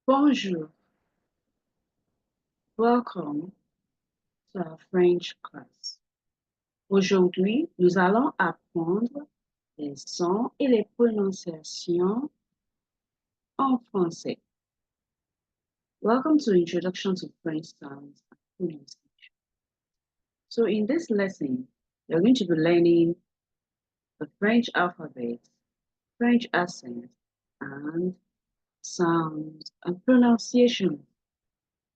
Bonjour, welcome to our French class. Aujourd'hui, nous allons apprendre les sons et les prononciations en français. Welcome to Introduction to French Sounds and Pronunciation. So in this lesson, you're going to be learning the French alphabet, French accent, and sounds and pronunciation.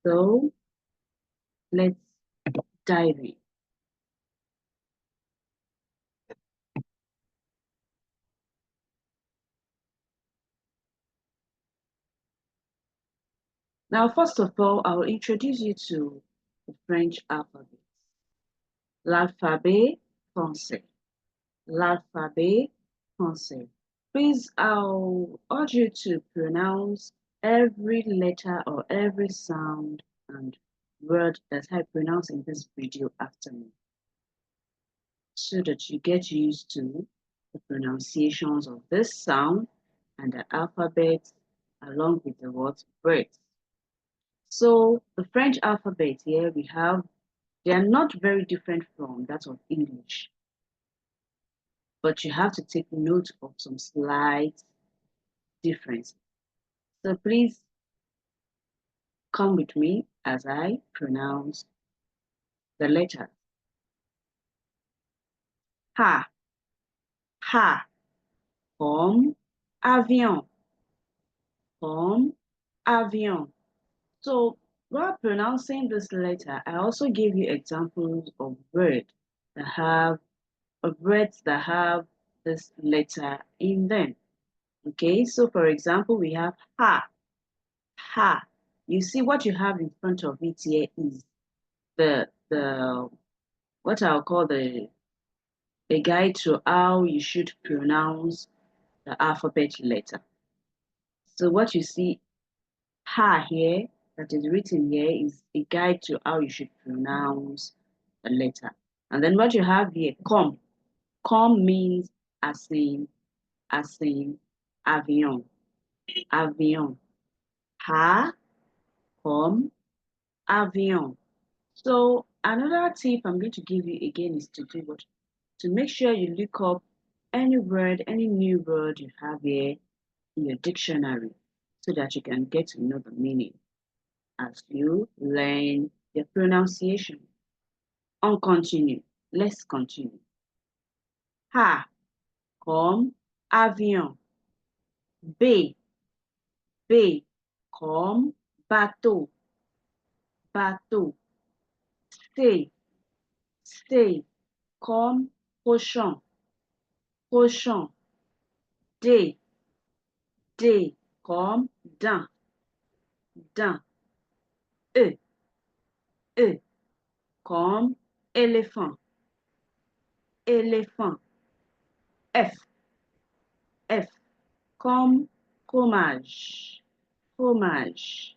So let's dive in. Now, first of all, I will introduce you to the French alphabet. L'alphabet français. L'alphabet français. Please, I'll urge you to pronounce every letter or every sound and word that I pronounce in this video after me, so that you get used to the pronunciations of this sound and the alphabet along with the word words. So the French alphabet here we have, they are not very different from that of English, but you have to take note of some slight difference. So please come with me as I pronounce the letters. Ha, ha, comme avion, comme avion. So while pronouncing this letter, I also gave you examples of words that have this letter in them. Okay, so for example, we have ha, ha. You see what you have in front of it here is the what I'll call a guide to how you should pronounce the alphabet letter. So what you see ha here that is written here is a guide to how you should pronounce the letter. And then what you have here, com. Com means as in avion. Avion. Ha, com, avion. So another tip I'm going to give you again is to do what? To make sure you look up any word, any new word you have here in your dictionary so that you can get to know the meaning as you learn the pronunciation. On continue. Let's continue. Ha, comme avion. B, B, comme bateau. Bateau. C, C, comme cochon. Cochon. D, D, comme dent. Dent. E, E, comme éléphant. Éléphant. F, F, comme fromage. Fromage.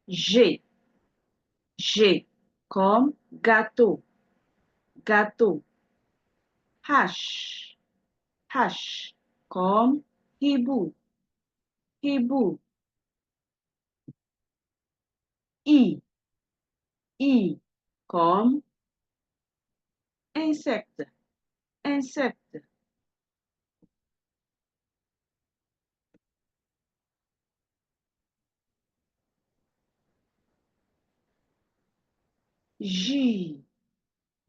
G, G, comme gâteau. Gâteau. H, H, comme hibou. Hibou. I, I, comme insecte. Insecte. J,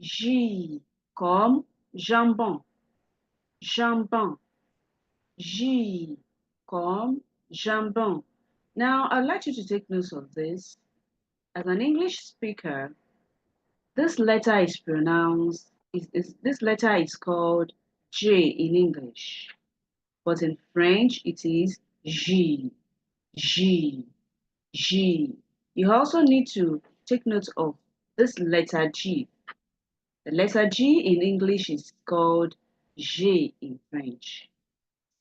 J, comme jambon. Jambon. J, comme jambon. Now, I'd like you to take note of this. As an English speaker, this letter is pronounced, this letter is called J in English, but in French, it is J, J, J. You also need to take note of this letter G. The letter G in English is called J in French.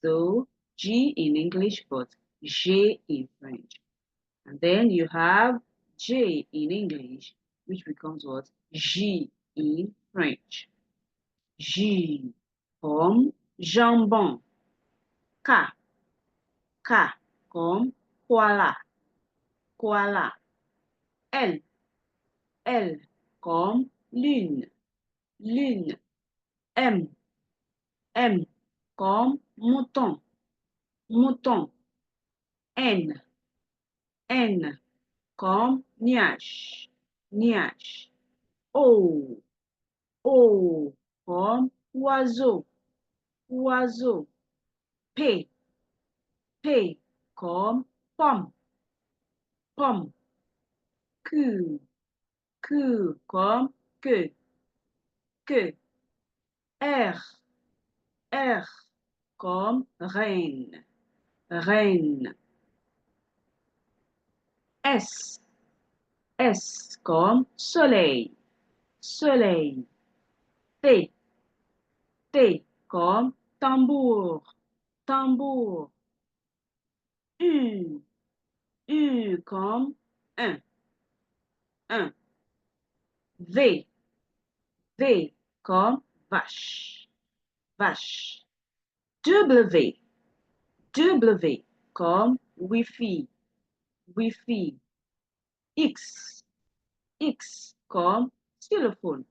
So G in English, but J in French. And then you have J in English, which becomes what? J in French. J, comme jambon. K, K, comme koala. koala. L, L comme lune, lune. M, M comme mouton, mouton. N, N comme nuage, nuage. O, O comme oiseau, oiseau. P, P comme pomme, pomme. Q, Q comme que. R, R comme reine, reine. S, S comme soleil, soleil. T, T comme tambour, tambour. U, U comme un, un. V, V comme vache, vache. W, W comme wifi, wifi. X, X comme téléphone,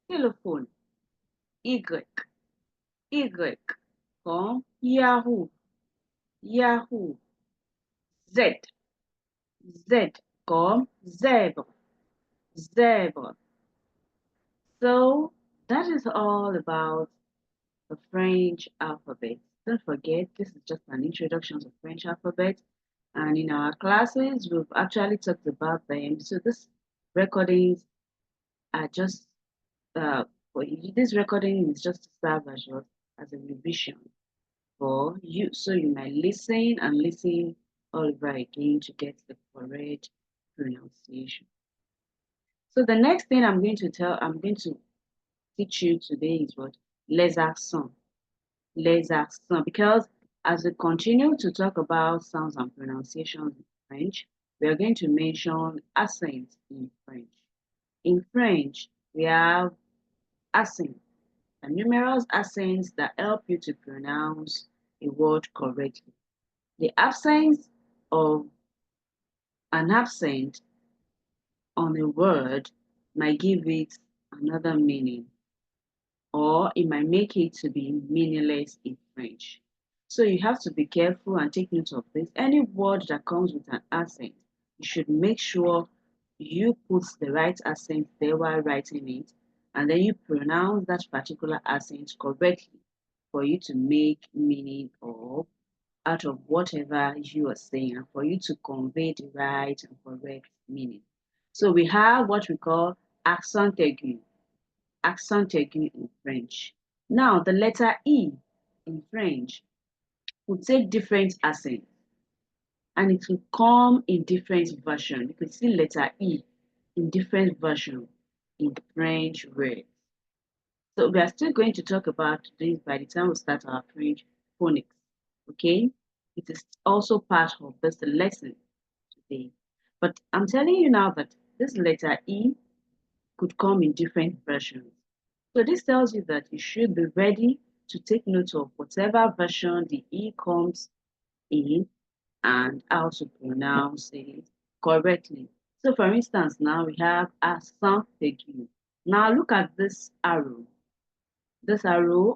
téléphone. Y, Y comme Yahoo, Yahoo. Z, Z comme zèbre, zèbre. So that is all about the French alphabet. Don't forget, this is just an introduction to French alphabet. And in our classes, we've actually talked about them. So this recordings are just for you. This recording is just to serve as a revision for you. So you might listen and listen all over again to get the correct pronunciation. So the next thing I'm going to teach you today is what? Les accents. Les accents. Because as we continue to talk about sounds and pronunciations in French, we are going to mention accents in French. In French, we have accents, and numerous accents that help you to pronounce a word correctly. The absence of an accent on a word might give it another meaning, or it might make it to be meaningless in French. So you have to be careful and take note of this. Any word that comes with an accent, you should make sure you put the right accent there while writing it, and then you pronounce that particular accent correctly for you to make meaning or out of whatever you are saying and for you to convey the right and correct meaning. So we have what we call accent aigu, accent aigu in French. Now, the letter E in French will take different accents and it will come in different version. You can see letter E in different version in French words. So we are still going to talk about this by the time we start our French phonics. Okay? It is also part of this lesson today. But I'm telling you now that this letter E could come in different versions. So this tells you that you should be ready to take note of whatever version the E comes in and how to pronounce it correctly. So for instance, now we have accent aigu. Now look at this arrow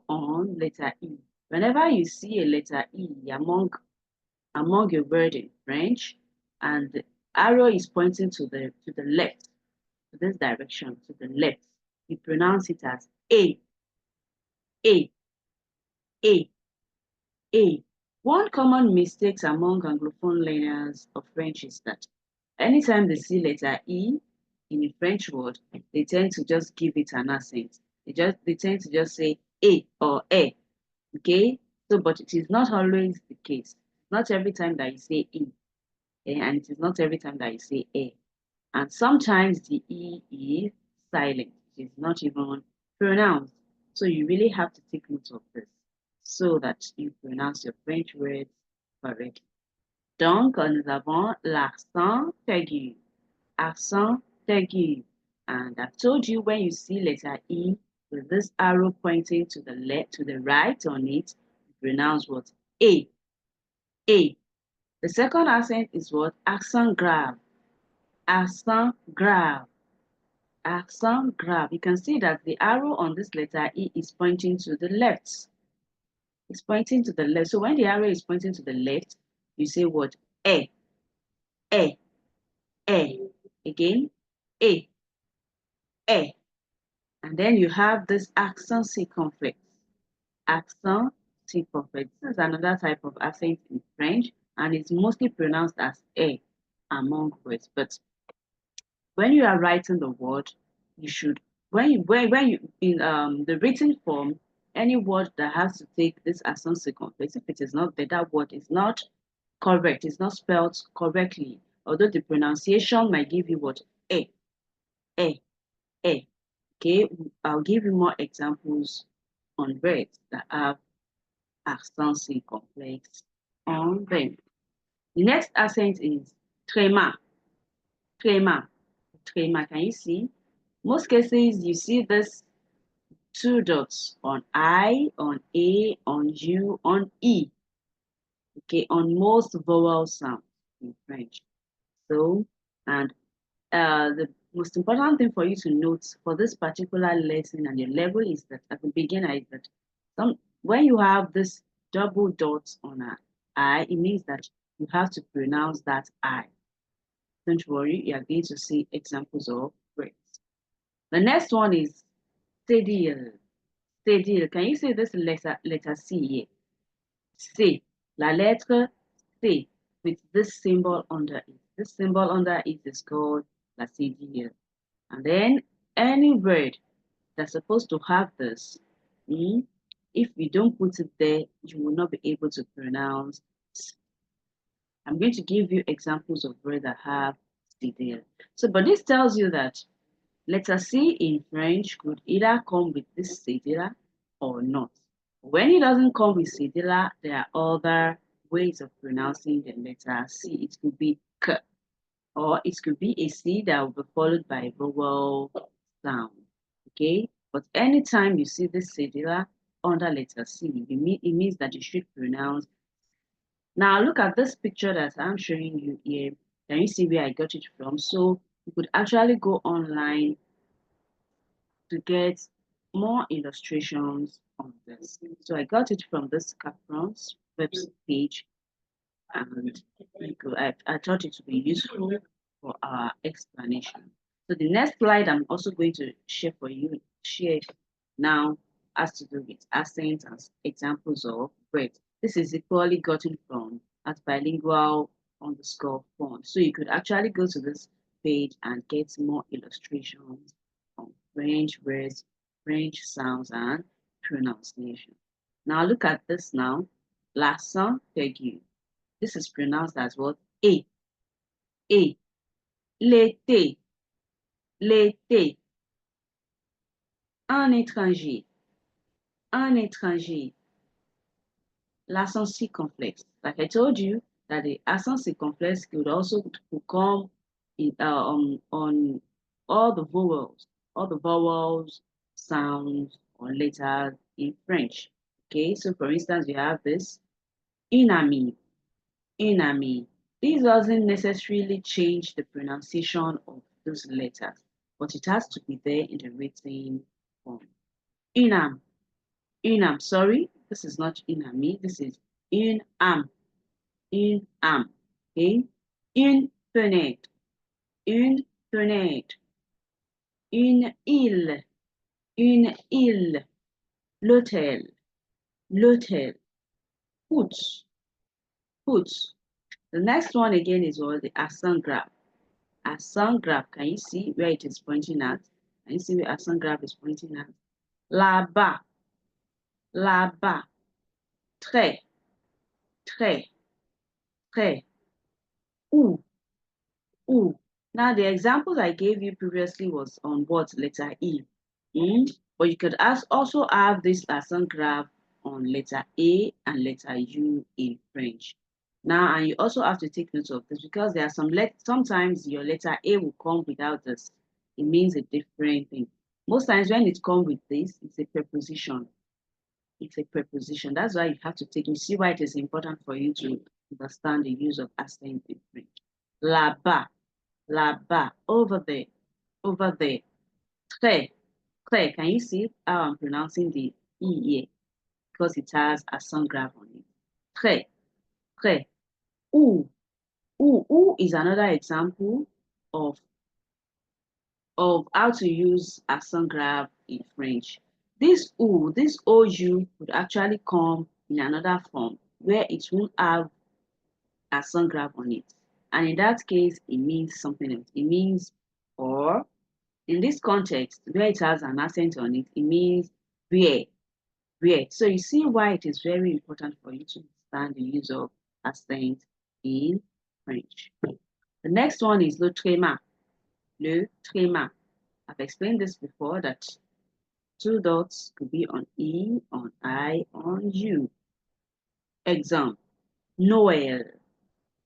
on letter E. Whenever you see a letter E among a word in French, and the arrow is pointing to the left, to this direction, to the left, you pronounce it as A, A, A. One common mistake among anglophone learners of French is that anytime they see letter E in a French word, they tend to just give it an accent. They tend to just say A or A. Okay? So but it is not always the case. Not every time that you say E, and it is not every time that you say A. And sometimes the E is silent. It is not even pronounced. So you really have to take note of this so that you pronounce your French words correctly. Donc, nous avons l'accent aigu. Accent aigu. And I've told you when you see letter E with this arrow pointing to the left, to the right on it, you pronounce what? A. A. The second accent is what? Accent grave. Accent grave. Accent grave. You can see that the arrow on this letter E is pointing to the left. It's pointing to the left. So when the arrow is pointing to the left, you say what? E, E, E. Again, E, E. And then you have this accent circumflex. Accent circumflex. This is another type of accent in French, and it's mostly pronounced as E among words. But when you are writing the word, you should when you in the written form, any word that has to take this accent circumflex, if it is not there, that word is not correct, it's not spelled correctly. Although the pronunciation might give you what? A, A, A. Okay, I'll give you more examples on words that have accent circumflex on them. The next accent is trema, trema, trema. Can you see? Most cases, you see this two dots on I, on A, on U, on E. Okay, on most vowel sounds in French. So, and the most important thing for you to note for this particular lesson and your level is that at the beginner is that when you have this double dots on an I, it means that you have to pronounce that I. Don't worry, you are going to see examples of words. The next one is cédille. Cédille. Can you see this letter C here? C. La lettre C with this symbol under it. This symbol under it is called la cédille. And then any word that's supposed to have this, if we don't put it there, you will not be able to pronounce. I'm going to give you examples of words that have cédille. So, but this tells you that letter C in French could either come with this cédilla or not. When it doesn't come with cédilla, there are other ways of pronouncing the letter C. It could be K, or it could be a C that will be followed by a vowel sound. Okay? But anytime you see this cédilla under letter C, it means that you should pronounce. Now look at this picture that I'm showing you here. Can you see where I got it from? So you could actually go online to get more illustrations on this. So I got it from this Capron's website page, and I thought it would be useful for our explanation. So the next slide I'm also going to share now has to do with accents and examples of words. This is equally gotten from at bilingual underscore font. So you could actually go to this page and get more illustrations on French words, French sounds, and pronunciation. Now look at this now. L'accent aigu. This is pronounced as what? A. A. L'été. L'été. Un étranger. Un étranger. L'accent circumflex. Like I told you, that the accent circumflex could also come in, on all the vowels, sounds, or letters in French. Okay, so for instance, you have this une amie, une amie. This doesn't necessarily change the pronunciation of those letters, but it has to be there in the written form. Une âme, une âme. Sorry, this is not une amie. This is une âme, une âme. Okay, une fenêtre, une fenêtre, une île, l'hôtel, l'hôtel, put, put. The next one again is what the accent graph. Accent graph, can you see where it is pointing at? Can you see where accent graph is pointing at? Là-bas, là-bas, très, très, très, où, où. Now the examples I gave you previously was on what letter E. But you could also have this accent graph on letter A and letter U in French. Now, and you also have to take note of this because there are sometimes your letter A will come without this. It means a different thing. Most times when it comes with this, it's a preposition. It's a preposition. That's why you have to take. You see why it is important for you to understand the use of accent in French. Là-bas, là-bas, over there, over there. Très, très. Can you see how I'm pronouncing the E here? Because it has a sound graph on it. Très, très. Où, où is another example of how to use accent graph in French. This OU would actually come in another form where it won't have accent graph on it. And in that case, it means something else. It means or. In this context, where it has an accent on it, it means where, where. So you see why it is very important for you to understand the use of accent in French. The next one is le tréma. Le tréma. I've explained this before that two dots could be on E, on I, on U. Example, Noël,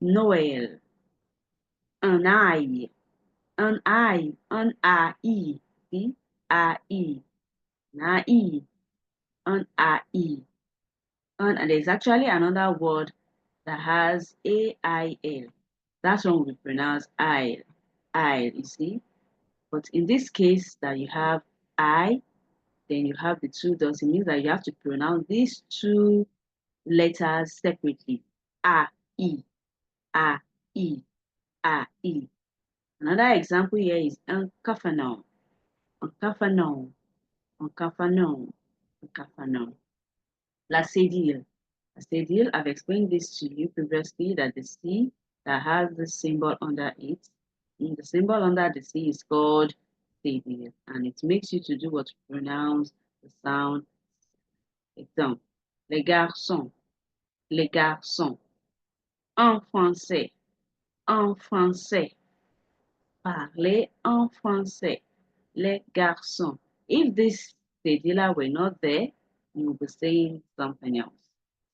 Noël. Un I, un I, un AI. See? AI, nai, an AI. And there's actually another word that has AIL. That one we pronounce I, I, you see? But in this case that you have I, then you have the two dots. It means that you have to pronounce these two letters separately. A, E, A, E, A, E. Another example here is uncafanon, uncafanon, uncafanon, uncafanon. La cédille. La cédille, I've explained this to you previously that the C that has the symbol under it, the symbol under the C is called cédille, and it makes you to do what to pronounce the sound. Exemple, les garçons, les garçons. En français, en français. Parler en français, les garçons. If this cedilla were not there, you would be saying something else.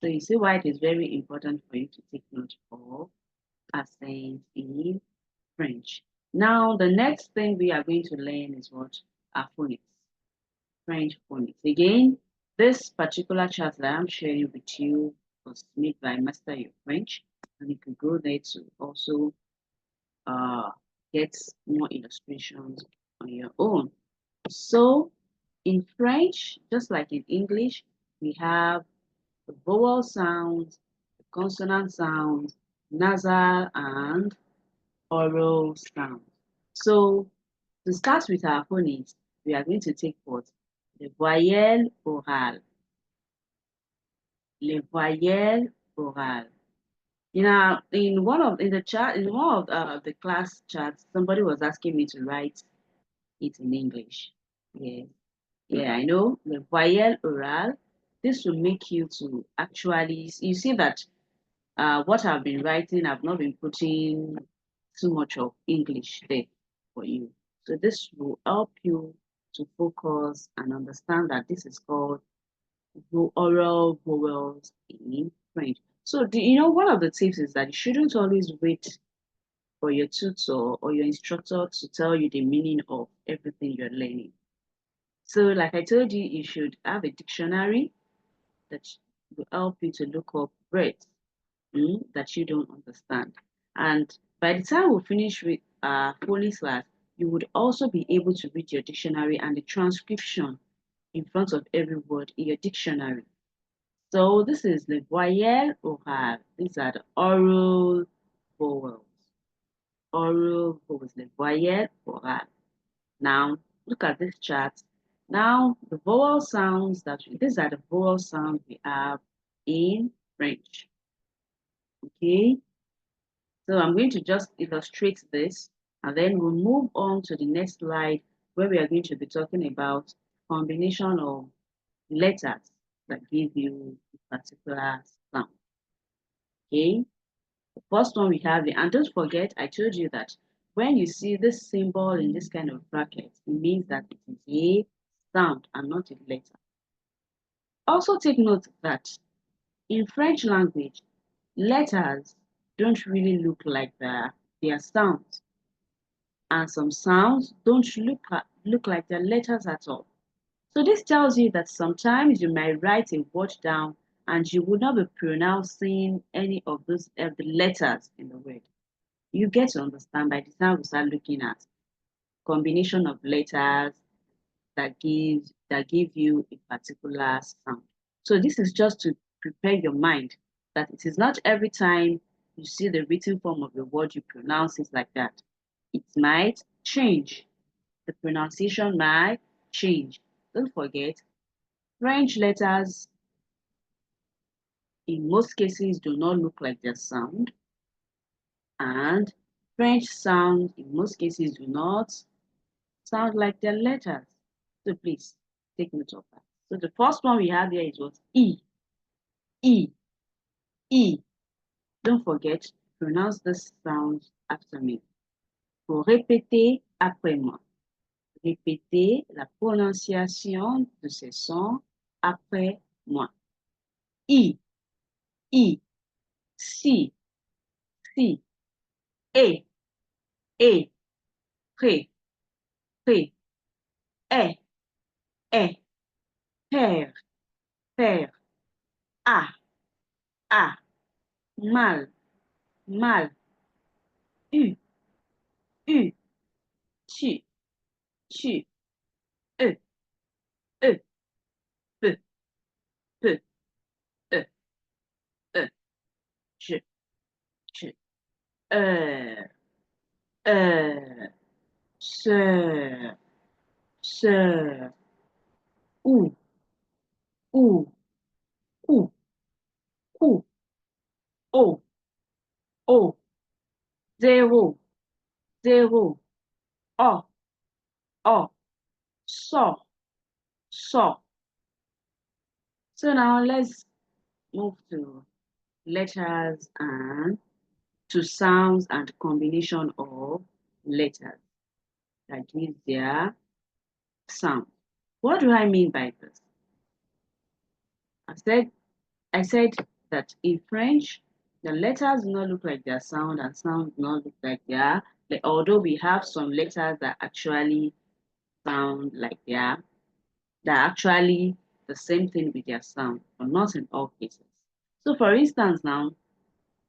So you see why it is very important for you to take note of accent in French. Now, the next thing we are going to learn is what are phonics, French phonics. Again, this particular chart that I'm sharing with you was made by Master Your French, and you can go there to also uh, get more illustrations on your own. So in French, just like in English, we have the vowel sounds, the consonant sounds, nasal and oral sounds. So to start with our phonics, we are going to take what? The voyelle orale. Les voyelles orales. In one of the class chats, somebody was asking me to write it in English. Yeah, yeah, I know the voyelle oral. This will make you to actually you see that what I've been writing, I've not been putting too much of English there for you. So this will help you to focus and understand that this is called oral vowels in French. So one of the tips is that you shouldn't always wait for your tutor or your instructor to tell you the meaning of everything you're learning. So like I told you, you should have a dictionary that will help you to look up words that you don't understand. And by the time we finish with phonics class, you would also be able to read your dictionary and the transcription in front of every word in your dictionary. So this is the voyelle orale. These are the oral vowels. Oral vowels, the voyelle orale. Now, look at this chart. Now, the vowel sounds these are the vowel sounds we have in French. Okay, so I'm going to just illustrate this and then we'll move on to the next slide where we are going to be talking about combination of letters that give you a particular sound. Okay, the first one we have, and don't forget, I told you that when you see this symbol in this kind of bracket, it means that it is a sound and not a letter. Also take note that in French language, letters don't really look like their sounds, and some sounds don't look like their letters at all. So this tells you that sometimes you might write a word down and you would not be pronouncing any of those the letters in the word. You get to understand by the time we start looking at combination of letters that give you a particular sound. So this is just to prepare your mind that it is not every time you see the written form of the word you pronounce it like that. It might change. The pronunciation might change. Don't forget, French letters in most cases do not look like their sound, and French sounds in most cases do not sound like their letters. So please take note of that. So the first one we have here is what? E. E. E. Don't forget to pronounce this sound after me. Faut répéter après moi. Répétez la prononciation de ces sons après moi. I. I. Si. Si. E. E. Pré. Pré. Est. Est. Père. Père. A. A. Mal. Mal. U. U. Tu. Tu. E. E. Peu. Peu. E. E. Je. Je. Euh, sœur. Sœur. Ou. Ou. Ou. Ou. O. O. Zéro. Zéro. O. O. So. So. So now let's move to letters and to sounds and combination of letters that give their sound. What do I mean by this? I said that in French, the letters do not look like their sound and sound do not look like their, although we have some letters that actually sound like they're actually the same thing with their sound, but not in all cases. So for instance now,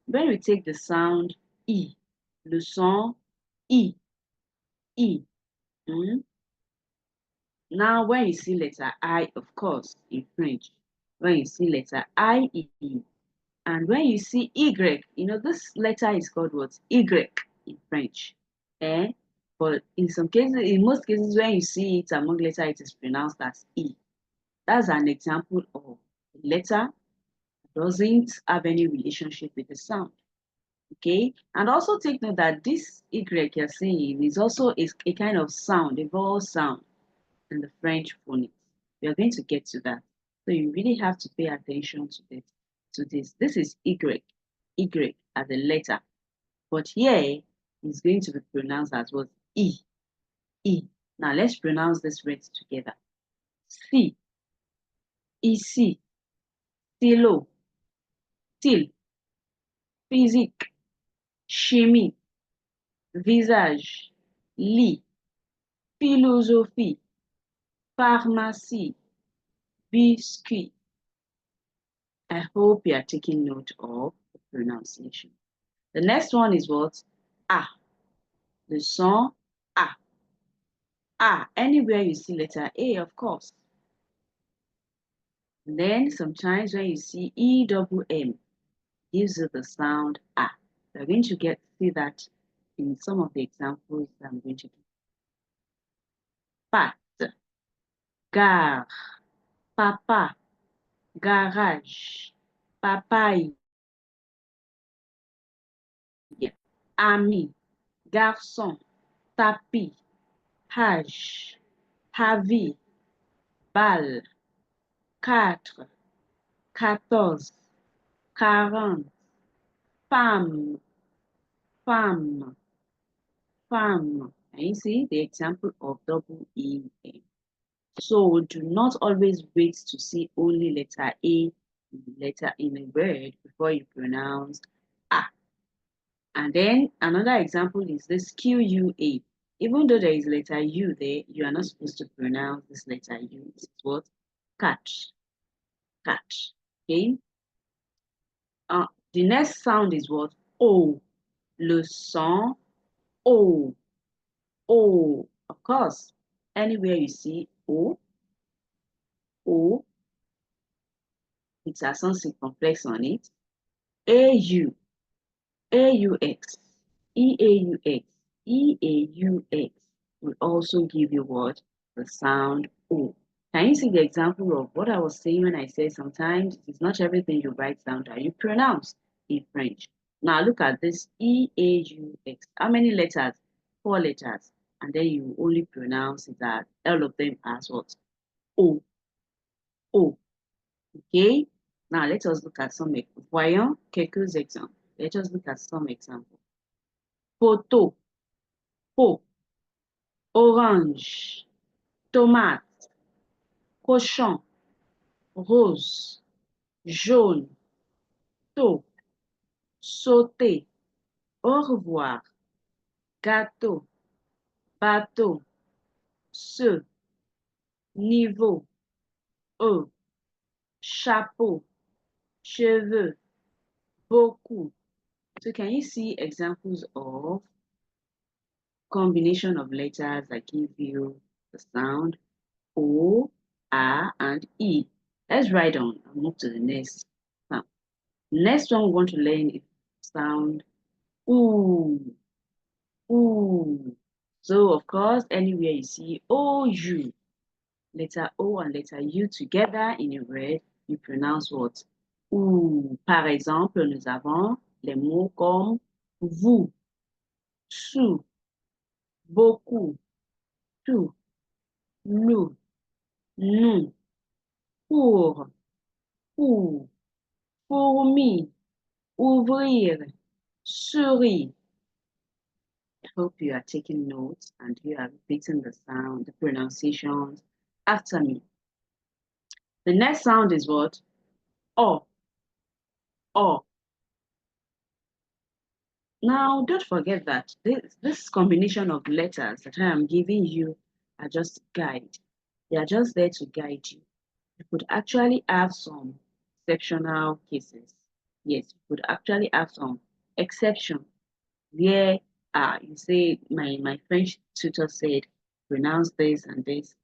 when we take the sound I, le son I, I, hmm? Now when you see letter I, of course, in French, when you see letter I, and when you see Y, this letter is called what? Y in French. Eh? But in some cases, in most cases, when you see it among letter, it is pronounced as E. That's an example of a letter that doesn't have any relationship with the sound. Okay? And also take note that this Y you're seeing is also a kind of sound, a vowel sound in the French phonics. We are going to get to that. So you really have to pay attention to this. This is Y, Y as a letter. But here is going to be pronounced as what? E, E. Now let's pronounce this word together. Si, ici, stylo, style, physique, chimie, visage, lit, philosophie, pharmacie, biscuit. I hope you are taking note of the pronunciation. The next one is what? A. The son A. A. Anywhere you see letter A, of course. And then sometimes when you see EWM, gives you the sound A. We're going to see that in some of the examples that I'm going to do. Pat, gare, papa, garage, papaye, ami, garçon, tapis, Hajj, Havi, Bal, 4, 14, 40, femme, femme, femme. And you see the example of double E. So do not always wait to see only letter A letter in a word before you pronounce A. And then another example is this QUA. Even though there is letter U there, you are not supposed to pronounce this letter U. It's what? Catch. Catch. Okay? The next sound is what? O. Le son O. O. Of course, anywhere you see O, O, it has some circumflex on it. AU, AUX, EAUX, EAUX will also give you what? The sound O. Can you see the example of what I was saying when I said sometimes it's not everything you write down that you pronounce in French. Now look at this EAUX. How many letters? 4 letters. And then you only pronounce it as all of them as what? O. O. Okay? Now let us look at some voyons quelques exemples. Let us look at some examples. Poteau, pot, orange, tomate, cochon, rose, jaune, taux, sauter, au revoir, gâteau, bateau, ce, niveau, eux, chapeau, cheveux, beaucoup. So can you see examples of combination of letters that give you the sound O, A, and E? Let's write on and move to the next sound. Next one we want to learn is sound OO. OO. So of course, anywhere you see OU, letter O and letter U together in a word, you pronounce what? OU. Par exemple, nous avons les mots comme vous, sous, beaucoup, tout, nous, nous, pour, fourmi, ouvrir, souris. I hope you are taking notes and you are repeating the sound, the pronunciations after me. The next sound is what? O. O. Now, don't forget that this combination of letters that I am giving you are just guide. They are just there to guide you. You could actually have some exceptional cases. Yes, you could actually have some exception where you say my French tutor said pronounce this and this.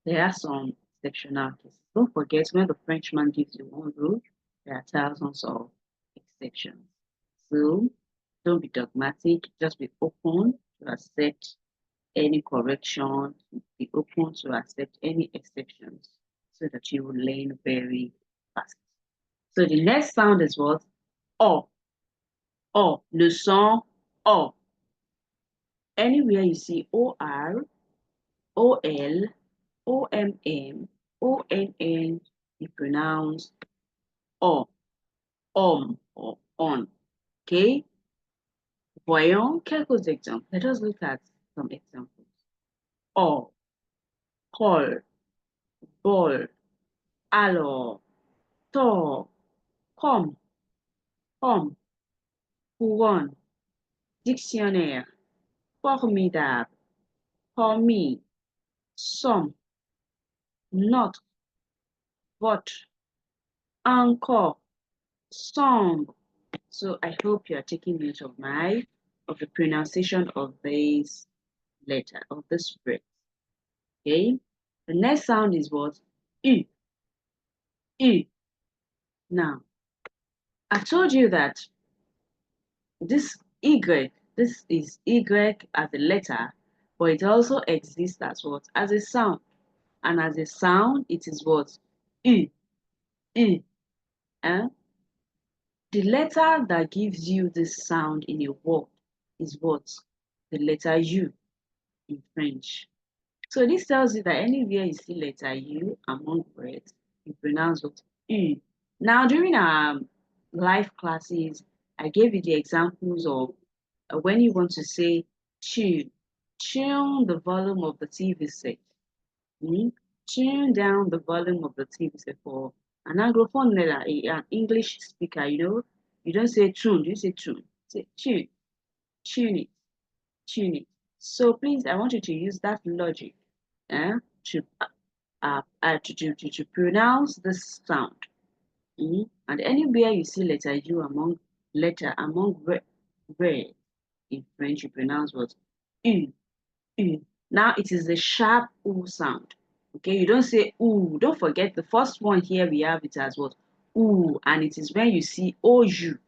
There are some exceptional cases. Don't forget when the Frenchman gives you one rule, there are thousands of exceptions. So don't be dogmatic, just be open to accept any correction, be open to accept any exceptions so that you will learn very fast. So the next sound is what? O. O. Le son O. Anywhere you see OR, OL, OMM, ONN, you pronounce O, or on. Okay? Voyons quelques exemples. Let us look at some examples. O, call, ball, alors, tort, comme, homme, couronne, dictionnaire, formidable, commis, somme, notre, votre, encore, sombre. So I hope you are taking note of the pronunciation of this letter, of this phrase. Okay? The next sound is what? U. U. Now, I told you that this Y, this is Y as a letter, but it also exists as what? As a sound. And as a sound, it is what? U. U. Eh? The letter that gives you this sound in a word is what? The letter U in French. So this tells you that anywhere you see letter U among words, you pronounce what? U. Now during our live classes, I gave you the examples of when you want to say tune the volume of the TV set. Tune down the volume of the TV set for an anglophone letter, an English speaker, you don't say tune, you say tune. Say tune it, tune it. So please, I want you to use that logic to pronounce this sound. And anywhere you see letter U among word in French, you pronounce what? U, U. Now it is the sharp U sound. Okay, you don't say U. Don't forget the first one here we have it as what? U, and it is when you see OU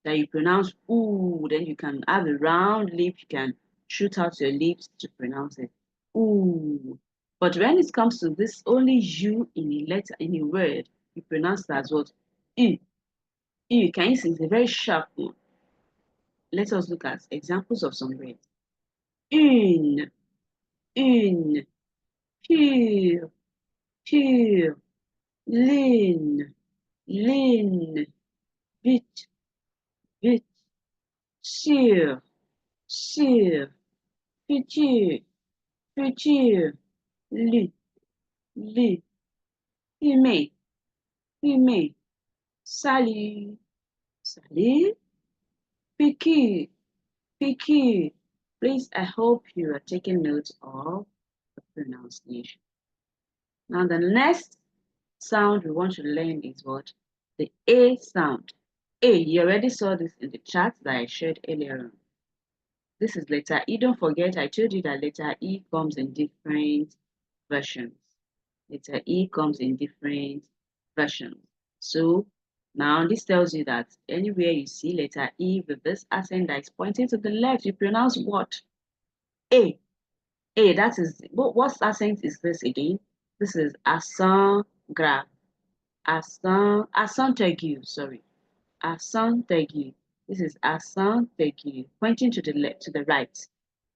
that you pronounce ooh, then you can have a round lip, you can shoot out your lips to pronounce it. Ooh. But when it comes to this only you in a letter, in a word, you pronounce it as what? E. E. Can you see? It's a very sharp one. Let us look at examples of some words. Une, une, pure, pure, ligne, ligne, vite, vite, sûr, sûr, futur, futur, lu, lu, fumer, fumer, salut, salut, piqûre, piqûre. Please, I hope you are taking note of the pronunciation. Now, the next sound we want to learn is what? The A sound. A, you already saw this in the chart that I shared earlier on. This is letter E. Don't forget, I told you that letter E comes in different versions. Letter E comes in different versions. So now this tells you that anywhere you see letter E with this accent that is pointing to the left, you pronounce what? A. A, that is, what accent is this again? This is accent grave. Accent aigu, sorry. Accent aigu. This is accent aigu, pointing to the left, to the right.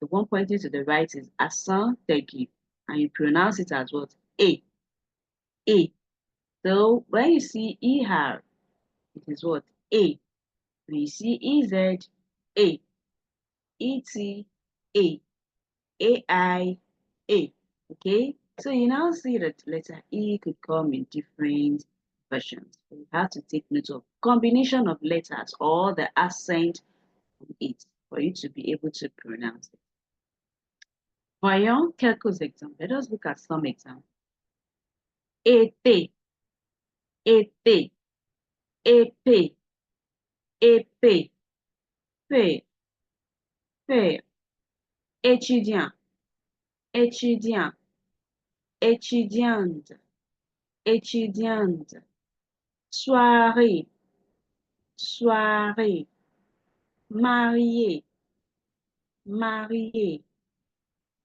The one pointing to the right is accent aigu, and you pronounce it as what? A. A. So when you see ER, it is what? A. When you see EZ, A. ET, A. AI, A. Okay? So you now see that letter E could come in different versions. So you have to take note of combination of letters or the accent on it for you to be able to pronounce it. Voyons quelques exemples. Let us look at some examples. Été, été, épée, épée, fait, fait, étudiant, étudiant, étudiante, étudiante, soirée, soirée, marié, marié,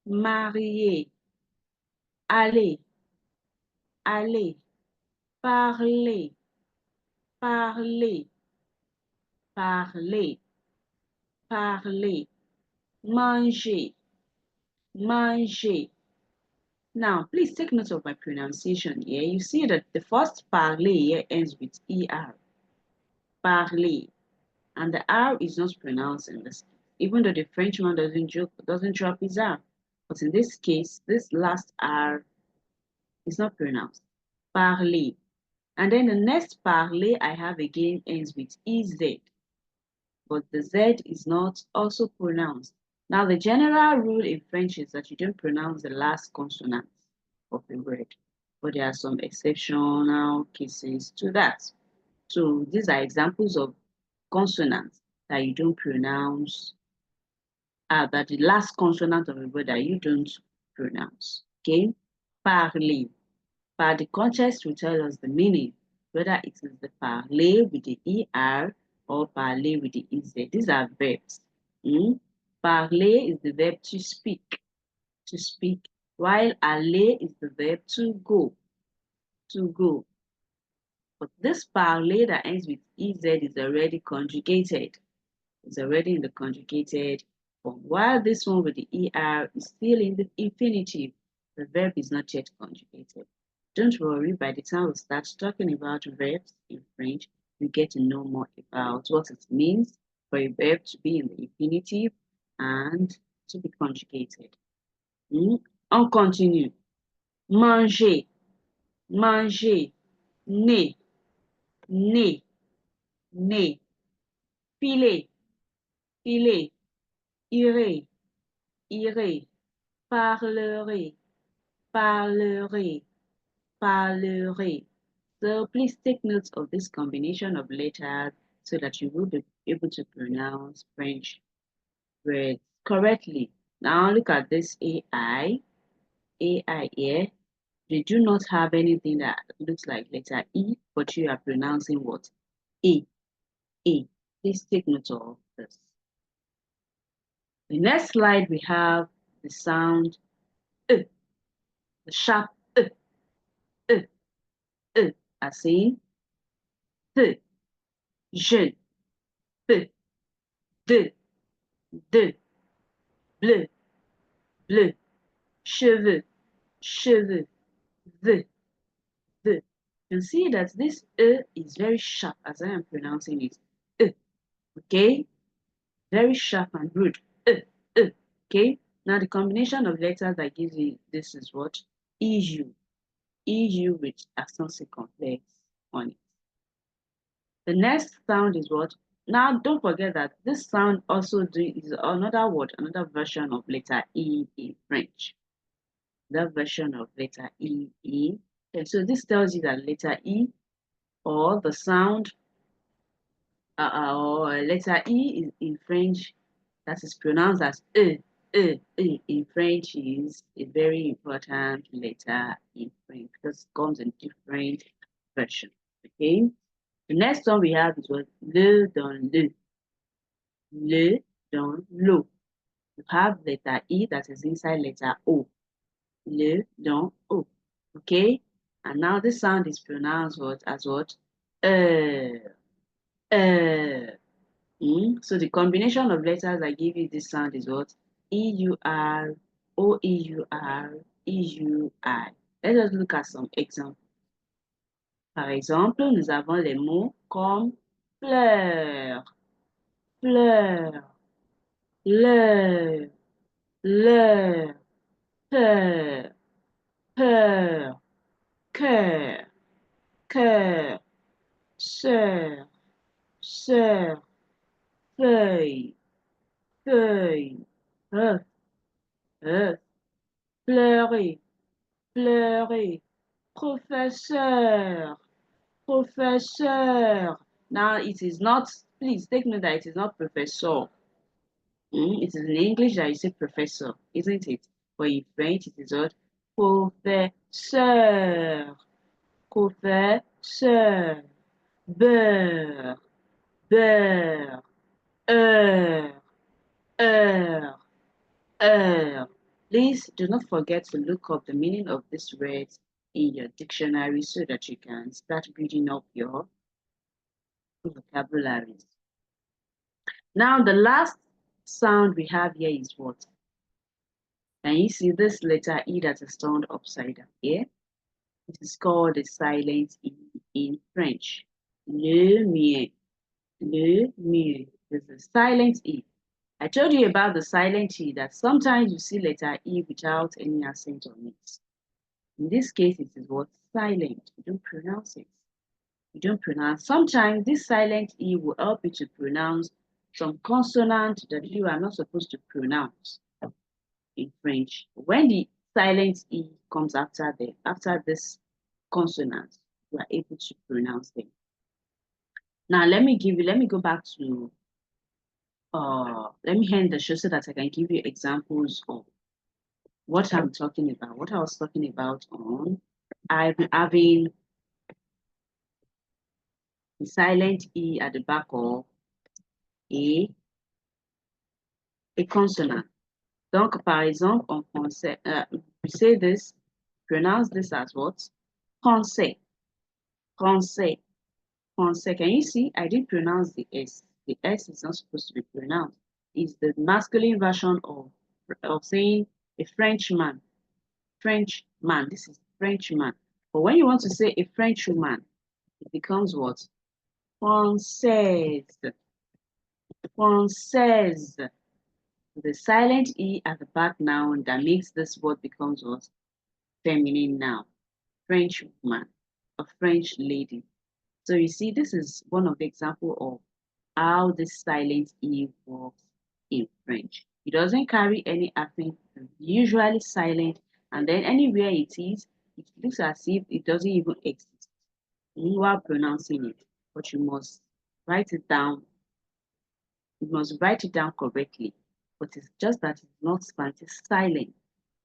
marié, aller, aller, parler, parler, parler, parler, manger, manger. Now, please take note of my pronunciation here. You see that the first parler here ends with ER. Parler. And the R is not pronounced in this case, even though the Frenchman doesn't drop his R. But in this case, this last R is not pronounced. Parler. And then the next parler I have again ends with EZ, but the Z is not also pronounced. Now, the general rule in French is that you don't pronounce the last consonant of a word, but there are some exceptional cases to that. So these are examples of consonants that you don't pronounce, that the last consonant of a word that you don't pronounce. Okay? Parler. But the context will tell us the meaning, whether it is the parler with the ER or parler with the EZ. These are verbs. Parler is the verb to speak, while aller is the verb to go, to go. But this parler that ends with EZ is already conjugated. It's already in the conjugated form, while this one with the ER is still in the infinitive. The verb is not yet conjugated. Don't worry, by the time we start talking about verbs in French, you get to know more about what it means for a verb to be in the infinitive and to be conjugated. On continue. Manger, manger, né, né, né, filer, filer, irer, irer, parlerai, parlerai, parlerai. So please take note of this combination of letters so that you will be able to pronounce French words correctly. Now look at this AI. AI here. They do not have anything that looks like letter E, but you are pronouncing what? A. A. Please take note of this. The next slide we have the sound the sharp uh, as in P, je, P, de, bleu, bleu, cheveux, cheveux, the. You can see that this is very sharp as I am pronouncing it. Okay? Very sharp and rude. Okay? Now the combination of letters that gives you this is what? EU. EU with accent circumflex on it. The next sound is what? Now don't forget that this sound also is another word, another version of letter E in French. That version of letter E. And so this tells you that letter E or the sound or letter E in French that is pronounced as in French is a very important letter in French because it comes in different versions. Okay. The next one we have is what le dans le dans l'eau. You have letter E that is inside letter O. Le dans O. Okay. And now this sound is pronounced what as what? So the combination of letters that give you this sound is what? E-U-R, O-E-U-R, E-U-I. Let us look at some examples. Par exemple, nous avons les mots comme fleur, fleur, l'heure, l'heure, peur, peur, cœur, cœur, sœur, sœur, feuille, feuille, œuf, œuf, pleurer, pleurer, professeur, professeur. Now it is not, please take note that it is not professor. It is in English that you say professor, isn't it? But in French it is what? Professeur, professeur, beurre, beurre, heure, heure, heure. Please do not forget to look up the meaning of these words in your dictionary so that you can start building up your vocabularies. Now, the last sound we have here is what? Can you see this letter E that is turned upside down here? It is called a silent E in French. Le mieux. Le mieux. This is silent E. I told you about the silent E that sometimes you see letter E without any accent on it. In this case, it is what? Silent. You don't pronounce it. You don't pronounce. Sometimes this silent E will help you to pronounce some consonant that you are not supposed to pronounce in French. When the silent E comes after this consonant, you are able to pronounce them. Now let me go back to let me end the show so that I can give you examples of what I'm talking about, what I was talking about on having the silent E at the back of a consonant. Donc, par exemple, en français, we say this, pronounce this as what? Français, français, français. Can you see? I didn't pronounce the S. The S is not supposed to be pronounced. It's the masculine version of saying a Frenchman. Frenchman. This is Frenchman. But when you want to say a Frenchwoman, it becomes what? Française. Française. The silent E at the back noun that makes this word becomes what? Feminine noun. French woman, a French lady. So you see, this is one of the example of how this silent E works in French. It doesn't carry any accent, usually silent, and then anywhere it is, it looks as if it doesn't even exist. while pronouncing it, but you must write it down. You must write it down correctly. But it's just that it's not silent, it's silent.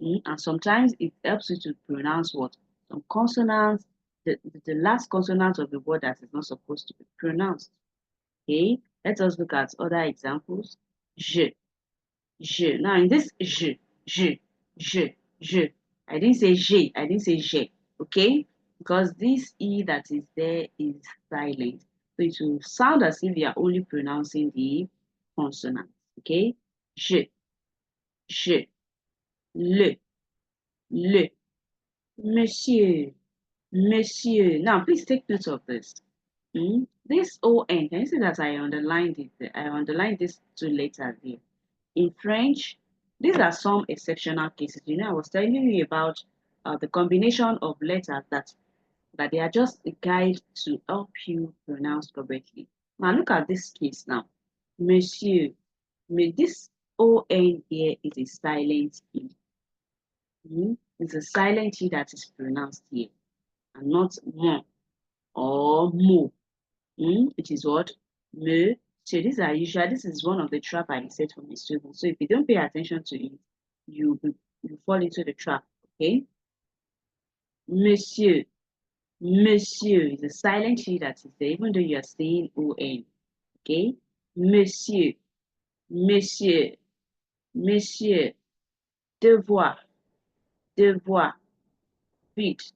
And sometimes it helps you to pronounce what? Some consonants, the last consonant of the word that is not supposed to be pronounced. Okay, let us look at other examples. Je, je. Now in this je. I didn't say je, I didn't say je. Okay, because this e that is there is silent, so it will sound as if you are only pronouncing the consonant. Okay, je, le, monsieur, monsieur. Now please take note of this. This on, can you see that I underlined it? I underlined these two letters here. In French, these are some exceptional cases. You know, I was telling you about the combination of letters that they are just a guide to help you pronounce correctly. Now look at this case now. Monsieur. This on here is a silent e. It's a silent e that is pronounced here, and not mon or mo. Which is what? Me. So these are usual. This is one of the trap I set for my students. So if you don't pay attention to it, you fall into the trap. Okay. Monsieur. Monsieur is a silent T that is there, even though you are saying on. Okay. Monsieur. Monsieur. Monsieur. Devoir. Devoir. Vite.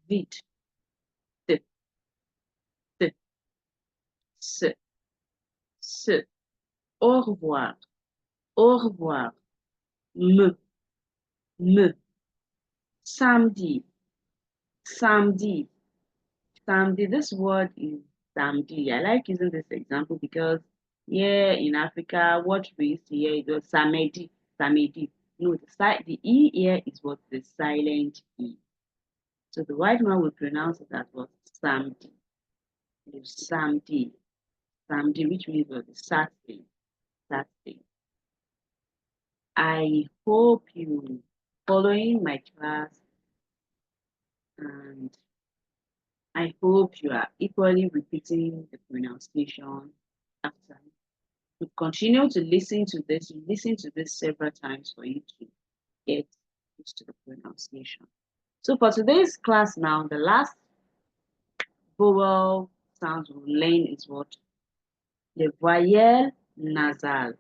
Vite. De. De. Se. Se. Au revoir. Au revoir. Me. Me. Samedi. Samedi. Samedi. This word is samedi. I like using this example because here in Africa, what we used to hear is samedi. Samedi. No, the E here is what the silent E. So the white man will pronounce it as what? Samedi. Samedi. Samedi, which means what? The Saturday. Saturday. I hope you following my class, and I hope you are equally repeating the pronunciation after. You continue to listen to this several times for you to get used to the pronunciation. So for today's class now, the last vowel sounds we'll learn is what? Le voyelle nasal.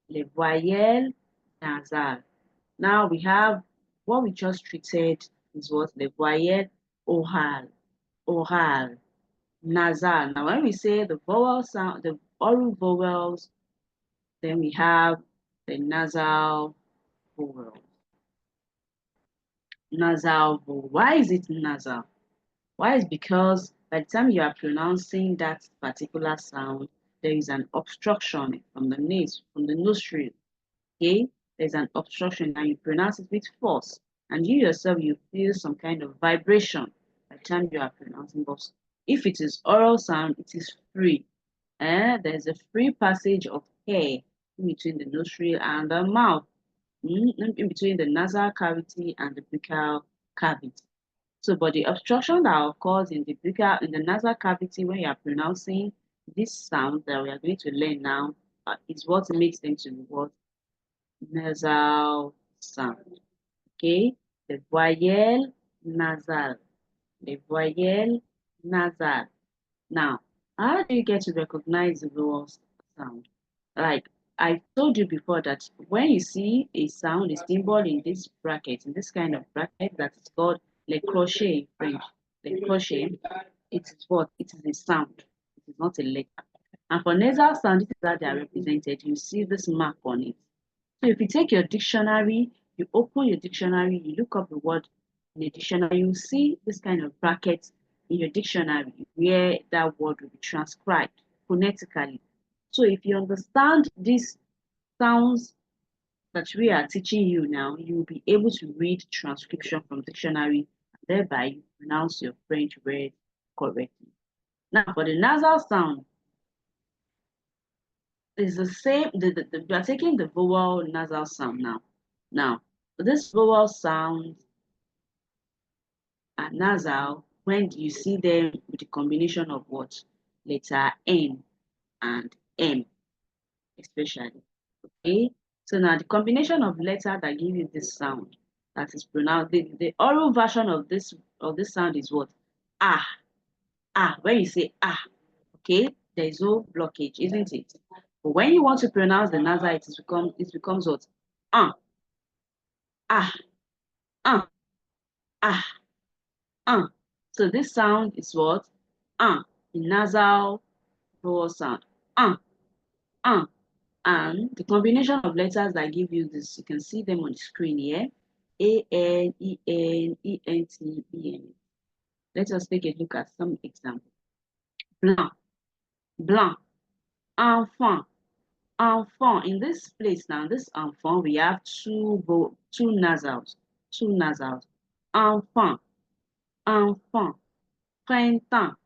Le voyelle nasal. Now we have what we just treated is what? Le voyelle oral. Oral. Nasal. Now when we say the vowel sound, the oral vowels, then we have the nasal vowel. Nasal vowel. Why is it nasal? Why is because by the time you are pronouncing that particular sound, there is an obstruction from the nostril. Okay, there's an obstruction and you pronounce it with force, and you yourself you feel some kind of vibration by the time you are pronouncing. But if it is oral sound, it is free. There's a free passage of air in between the nostril and the mouth, in between the nasal cavity and the buccal cavity. So, but the obstruction that occurs in the nasal cavity when you are pronouncing this sound that we are going to learn now is what makes them to be what? Nasal sound. Okay, the voyelle nasal. The voyelle nasal. Now, how do you get to recognize the vowel sound? Like I told you before that when you see a sound, a symbol in this bracket, in this kind of bracket that is called le crochet in French. Le crochet, it is what? It is a sound. It is not a letter. And for nasal sound, this is how they are represented. You see this mark on it. So if you take your dictionary, you open your dictionary, you look up the word in the dictionary, you see this kind of bracket in your dictionary where that word will be transcribed phonetically. So if you understand these sounds that we are teaching you now, you will be able to read transcription from dictionary, and thereby you pronounce your French word correctly. Now for the nasal sound, it's the same. We are taking the vowel nasal sound now. Now, this vowel sounds are nasal, when you see them with the combination of what? Letter N and M, especially. Okay? So now the combination of letters that give you this sound that is pronounced, the oral version of this sound is what? Ah, ah. When you say ah, okay, there is no blockage, isn't it? But when you want to pronounce the nasal, it becomes what? Ah, ah, ah, ah, ah. So this sound is what? Ah, the nasal vowel sound. Ah, ah. And the combination of letters that give you this, you can see them on the screen here. A-N, E-N, E-N-T, E-N. Let us take a look at some examples. Blanc, blanc, enfant, enfant. In this place now, this enfant, we have two nasals, two nasals. Enfant, enfant, printemps,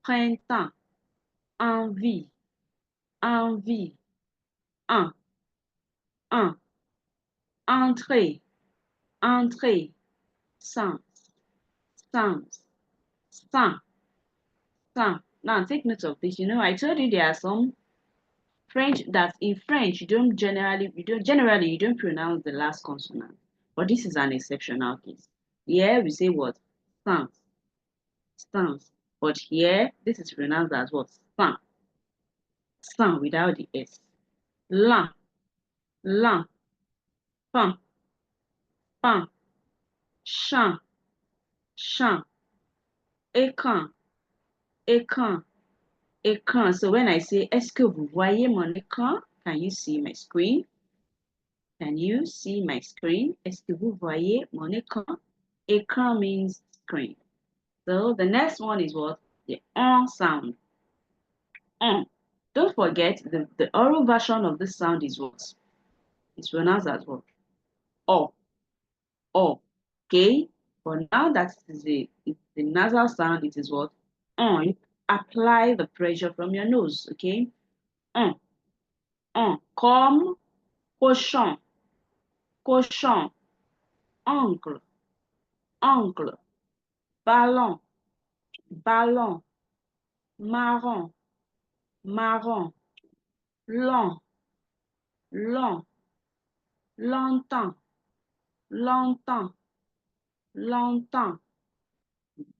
printemps, envie, envie, un, entrée, entrée, sens, sens, sang, sang. Now take note of this. You know, I told you there are some French that in French you don't pronounce the last consonant. But this is an exceptional case. Here we say what? Sans, sans. But here this is pronounced as what? Sans, sans without the S. Lan, lan, pan, pan, champ, champ, écran, écran, écran. So when I say, est-ce que vous voyez mon écran? Can you see my screen? Can you see my screen? Est-ce que vous voyez mon écran? Écran means screen. So the next one is what? The on sound. On. Don't forget the oral version of this sound is what? It's pronounced as what? O. O. Okay? But now that it's the nasal sound, it is what? On. You apply the pressure from your nose. Okay? On. On. Comme cochon. Cochon. Oncle. Oncle. Ballon. Ballon. Marron. Marron. Long. Long. Longtemps. Longtemps. Longtemps.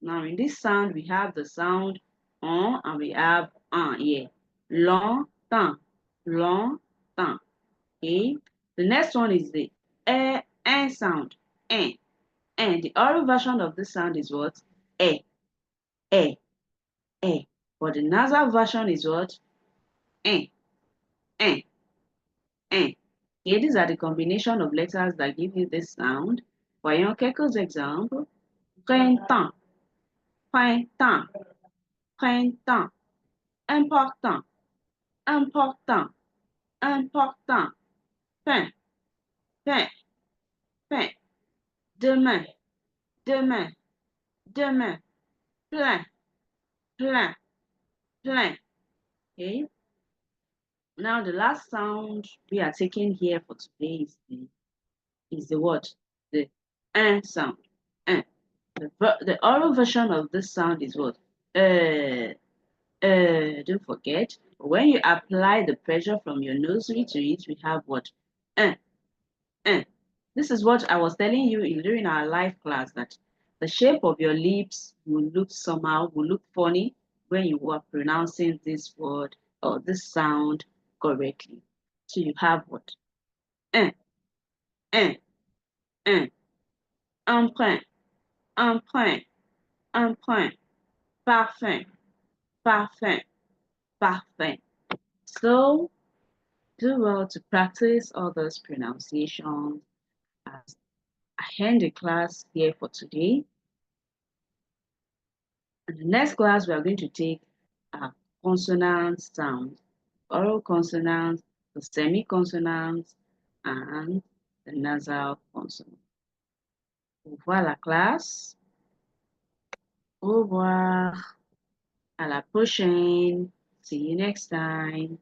Now in this sound, we have the sound on and we have un here. Longtemps. Longtemps. Okay. The next one is the sound. Eh. And the oral version of this sound is what? Eh. Eh. Eh. But the nasal version is what? Eh. Eh. Eh. Okay, these are the combination of letters that give you this sound. Voyons quelques exemples. Printemps, printemps, printemps. Important, important, important. Pain, pain, pain. Demain, demain, demain. Plein, plein, plein. Okay. Now the last sound we are taking here for today is the what? The sound. Uh. The oral version of this sound is what? Don't forget, when you apply the pressure from your nursery to it, we have what? Uh, uh. This is what I was telling you during our live class, that the shape of your lips will look somehow, will look funny when you are pronouncing this word or this sound correctly. So you have what? Uh, uh, uh. Emprunt, emprunt, emprunt. Parfum, parfum, parfum. So do well to practice all those pronunciations as I end the class here for today. In the next class, we are going to take consonant sounds, oral consonants, the semi-consonants, and the nasal consonant. Au revoir la classe. Au revoir. À la prochaine. See you next time.